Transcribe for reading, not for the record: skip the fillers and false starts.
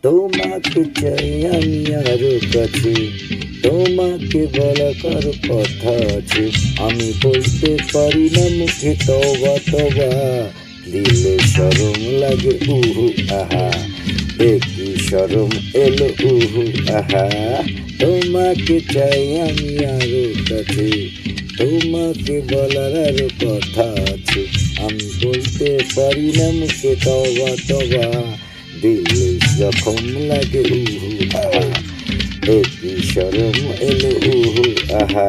তোমাকে চাই আমি আরো কাছে, তোমাকে বলা কারো কথা আছে। আমি বলতে পারি না মুখে তবা তবা, দিলে শরম লাগে উহু আহা, দেখি শরম এলো উহু আহা। তোমাকে চাই আমি আরো কাছে, তোমাকে বলার আরো কথা আছে। আমি বলতে পারি না মুখে তবা তবা, দিলে যখন লাগে উহু আহা, দেখি শরম এলো উহু আহা।